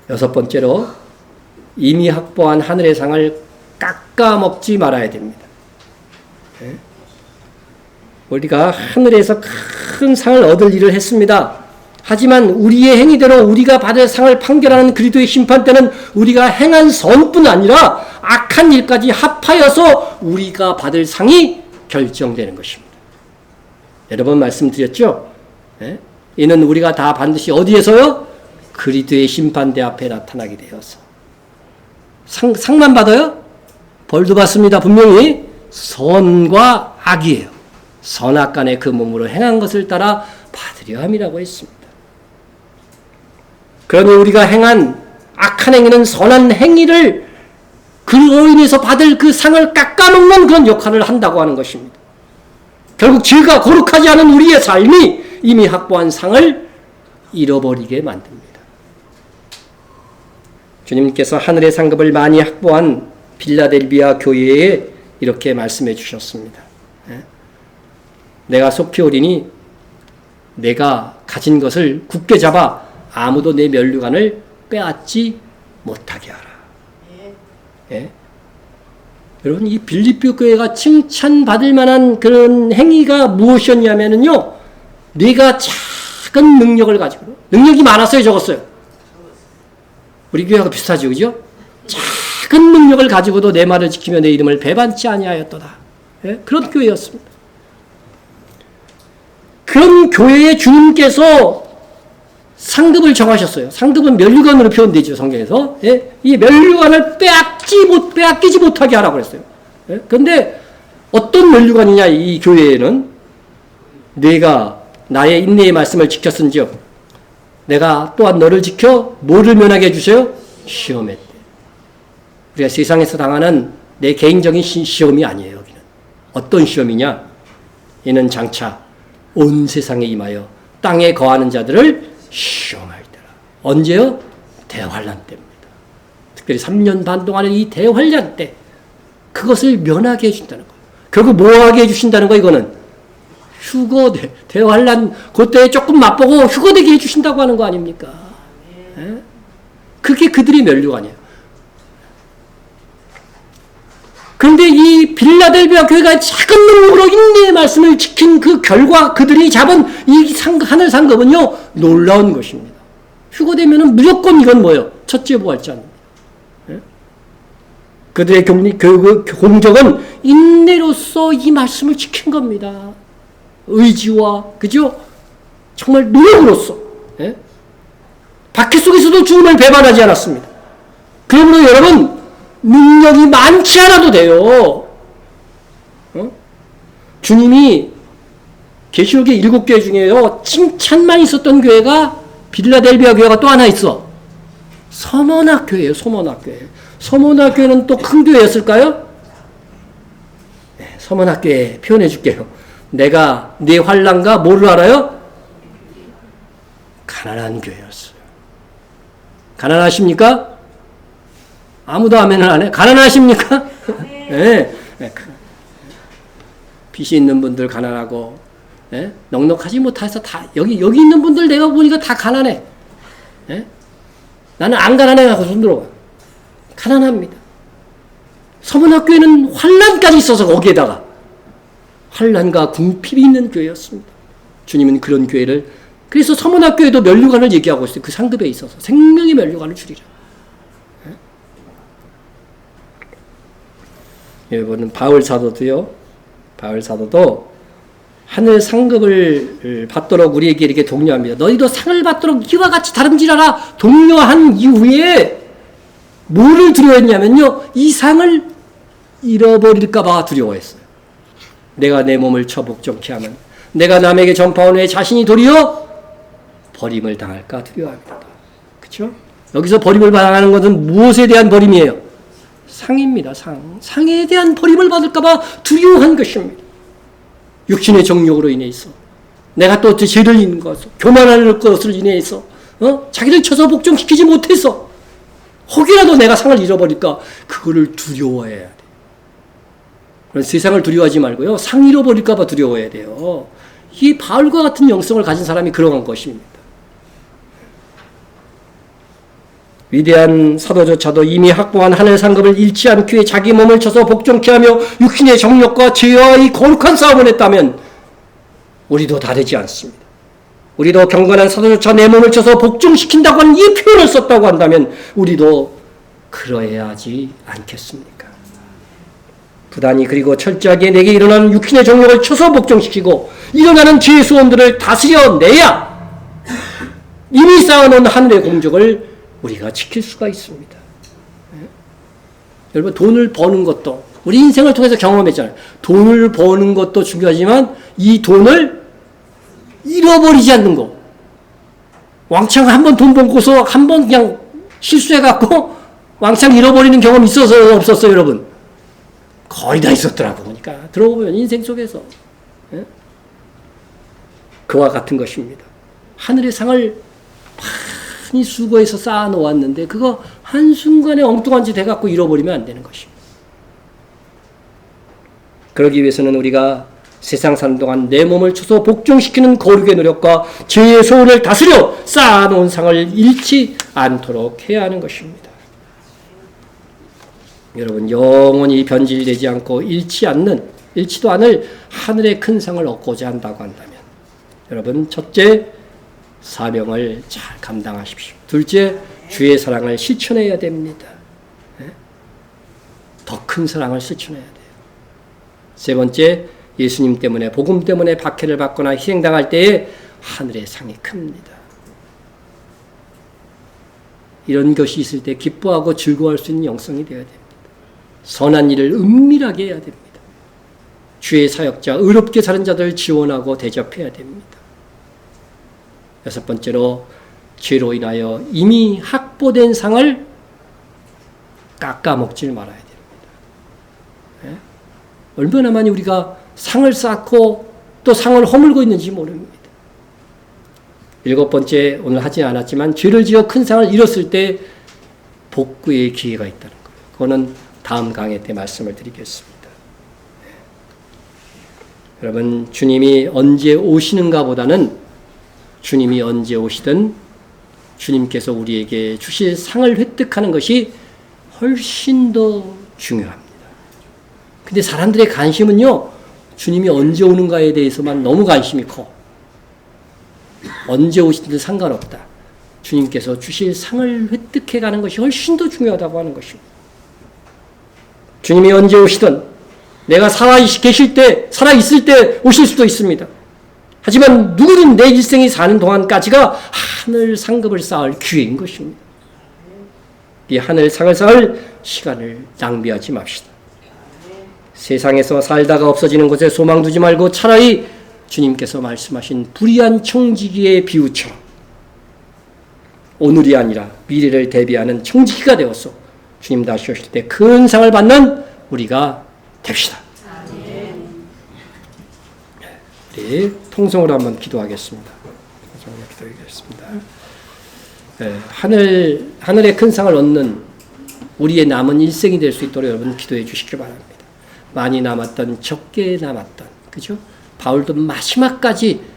여섯 번째로 이미 확보한 하늘의 상을 깎아먹지 말아야 됩니다. 우리가 하늘에서 큰 상을 얻을 일을 했습니다. 하지만 우리의 행위대로 우리가 받을 상을 판결하는 그리스도의 심판 때는 우리가 행한 선뿐 아니라 악한 일까지 합하여서 우리가 받을 상이 결정되는 것입니다. 여러 번 말씀드렸죠? 이는 우리가 다 반드시 어디에서요? 그리스도의 심판대 앞에 나타나게 되어서 상만 받아요? 벌도 받습니다. 분명히 선과 악이에요. 선악간의 그 몸으로 행한 것을 따라 받으려 함이라고 했습니다. 그러니 우리가 행한 악한 행위는 선한 행위를 그로 인해서 받을 그 상을 깎아먹는 그런 역할을 한다고 하는 것입니다. 결국 죄가 거룩하지 않은 우리의 삶이 이미 확보한 상을 잃어버리게 만듭니다. 주님께서 하늘의 상급을 많이 확보한 빌라델비아 교회에 이렇게 말씀해 주셨습니다. 내가 속히 오리니 내가 가진 것을 굳게 잡아 아무도 내 면류관을 빼앗지 못하게 하라. 예? 여러분, 이 빌립보 교회가 칭찬받을 만한 그런 행위가 무엇이었냐면요, 내가 작은 능력을 가지고, 능력이 많았어요, 적었어요? 우리 교회하고 비슷하죠, 그죠? 작은 능력을 가지고도 내 말을 지키며 내 이름을 배반치 아니하였도다. 예? 그런 교회였습니다. 그런 교회에 주님께서 상급을 정하셨어요. 상급은 면류관으로 표현되죠, 성경에서. 예? 이 면류관을 빼앗기지 못하게 하라고 그랬어요. 예? 그런데 어떤 면류관이냐, 이 교회에는 내가 나의 인내의 말씀을 지켰은즉 내가 또한 너를 지켜 뭐를 면하게 해주세요? 시험에 때. 우리가 세상에서 당하는 내 개인적인 시험이 아니에요. 여기는 어떤 시험이냐? 이는 장차 온 세상에 임하여 땅에 거하는 자들을 시험할 때라. 언제요? 대환란 때입니다. 특별히 3년 반 동안의 이 대환란 때 그것을 면하게 해준다는 거예요. 결국 뭐하게 해주신다는 거예요? 이거는 휴거, 대환란 그때에 조금 맛보고 휴거되게 해주신다고 하는 거 아닙니까? 예? 그게 그들의 면류관이에요. 그런데 이 빌라델비아 교회가 작은 능력으로 인내의 말씀을 지킨 그 결과 그들이 잡은 이 하늘 상급은요, 놀라운 것입니다. 휴거되면은 무조건 이건 뭐예요? 첫째 부활자입니다. 예? 그들의 공적은 인내로서 이 말씀을 지킨 겁니다. 의지와, 그죠? 정말 노력으로서. 예? 박해 속에서도 죽음을 배반하지 않았습니다. 그러므로 여러분, 능력이 많지 않아도 돼요. 주님이 계시록의 7교회 중에요, 칭찬만 있었던 교회가 빌라델비아 교회가 또 하나 있어. 서머나 교회예요. 서머나 교회. 서머나 교회는 또 큰 교회였을까요? 네, 서머나 교회 표현해 줄게요. 내가 네 환난과 뭐를 알아요? 가난한 교회였어요. 가난하십니까? 아무도 아멘을 안 해. 가난하십니까? 네. 네. 빚이 있는 분들 가난하고, 네? 넉넉하지 못해서 다 여기 있는 분들 내가 보니까 다 가난해. 네? 나는 안 가난해 하고 손 들어봐. 가난합니다. 서문학교에는 환난까지 있어서 거기에다가 환난과 궁핍이 있는 교회였습니다. 주님은 그런 교회를, 그래서 서문학교에도 면류관을 얘기하고 있어요. 그 상급에 있어서 생명의 면류관을 주리라. 여러분, 바울 사도도 하늘 상급을 받도록 우리에게 이렇게 독려합니다. 너희도 상을 받도록 이와 같이 다름질하라 독려한 이후에 뭐를 두려워했냐면요, 이 상을 잃어버릴까 봐 두려워했어요. 내가 내 몸을 처복종케 하면 내가 남에게 전파한 후에 자신이 도리어 버림을 당할까 두려워합니다. 그렇죠? 여기서 버림을 당하는 것은 무엇에 대한 버림이에요? 상입니다. 상에 대한 버림을 받을까 봐 두려워한 것입니다. 육신의 정욕으로 인해서 내가 또 죄를 짓는 것을, 교만할 것을 인해서 자기를 쳐서 복종시키지 못해서 혹이라도 내가 상을 잃어버릴까, 그거를 두려워해야 돼요. 세상을 두려워하지 말고요, 상 잃어버릴까 봐 두려워해야 돼요. 이 바울과 같은 영성을 가진 사람이 그러한 것입니다. 위대한 사도조차도 이미 확보한 하늘 상급을 잃지 않기 위해 자기 몸을 쳐서 복종케 하며 육신의 정욕과 죄와 이 거룩한 싸움을 했다면 우리도 다르지 않습니다. 우리도 경건한 사도조차 내 몸을 쳐서 복종시킨다고 하는 이 표현을 썼다고 한다면 우리도 그러해야 하지 않겠습니까? 부단히 그리고 철저하게 내게 일어나는 육신의 정욕을 쳐서 복종시키고 일어나는 죄의 소원들을 다스려내야 이미 쌓아놓은 하늘의 공적을 우리가 지킬 수가 있습니다. 여러분, 돈을 버는 것도 우리 인생을 통해서 경험했잖아요. 돈을 버는 것도 중요하지만 이 돈을 잃어버리지 않는 거. 왕창 한번 돈 벌고서 한번 그냥 실수해갖고 왕창 잃어버리는 경험 있어서 없었어요, 여러분? 거의 다 있었더라고. 그러니까 들어보면 인생 속에서 그와 같은 것입니다. 하늘의 상을 많이 수고해서 쌓아놓았는데 그거 한순간에 엉뚱한 짓 해갖고 잃어버리면 안 되는 것입니다. 그러기 위해서는 우리가 세상 사는 동안 내 몸을 쳐서 복종시키는 거룩의 노력과 죄의 소원을 다스려 쌓아놓은 상을 잃지 않도록 해야 하는 것입니다. 여러분, 영원히 변질되지 않고 잃지도 않을 하늘의 큰 상을 얻고자 한다고 한다면 여러분, 첫째, 사명을 잘 감당하십시오. 둘째, 주의 사랑을 실천해야 됩니다. 더 큰 사랑을 실천해야 돼요. 세 번째, 예수님 때문에, 복음 때문에 박해를 받거나 희생당할 때에 하늘의 상이 큽니다. 이런 것이 있을 때 기뻐하고 즐거워할 수 있는 영성이 되어야 됩니다. 선한 일을 은밀하게 해야 됩니다. 주의 사역자, 의롭게 사는 자들을 지원하고 대접해야 됩니다. 여섯 번째로, 죄로 인하여 이미 확보된 상을 깎아먹질 말아야 됩니다. 네? 얼마나 많이 우리가 상을 쌓고 또 상을 허물고 있는지 모릅니다. 일곱 번째, 오늘 하지 않았지만 죄를 지어 큰 상을 잃었을 때 복구의 기회가 있다는 거예요. 그거는 다음 강의 때 말씀을 드리겠습니다. 네. 여러분, 주님이 언제 오시는가 보다는 주님이 언제 오시든 주님께서 우리에게 주실 상을 획득하는 것이 훨씬 더 중요합니다. 근데 사람들의 관심은요, 주님이 언제 오는가에 대해서만 너무 관심이 커. 언제 오시든 상관없다. 주님께서 주실 상을 획득해 가는 것이 훨씬 더 중요하다고 하는 것입니다. 주님이 언제 오시든 내가 살아있을 때 오실 수도 있습니다. 하지만 누구든 내 일생이 사는 동안까지가 하늘 상급을 쌓을 기회인 것입니다. 이 하늘 상을 쌓을 시간을 낭비하지 맙시다. 세상에서 살다가 없어지는 것에 소망 두지 말고 차라리 주님께서 말씀하신 불의한 청지기의 비유처럼 오늘이 아니라 미래를 대비하는 청지기가 되어서 주님 다시 오실 때 큰 상을 받는 우리가 됩시다. 우리 통성으로 한번 기도하겠습니다. 하늘의 큰 상을 얻는 우리의 남은 일생이 될 수 있도록 여러분 기도해 주시기 바랍니다. 많이 남았던 적게 남았던, 그죠? 바울도 마지막까지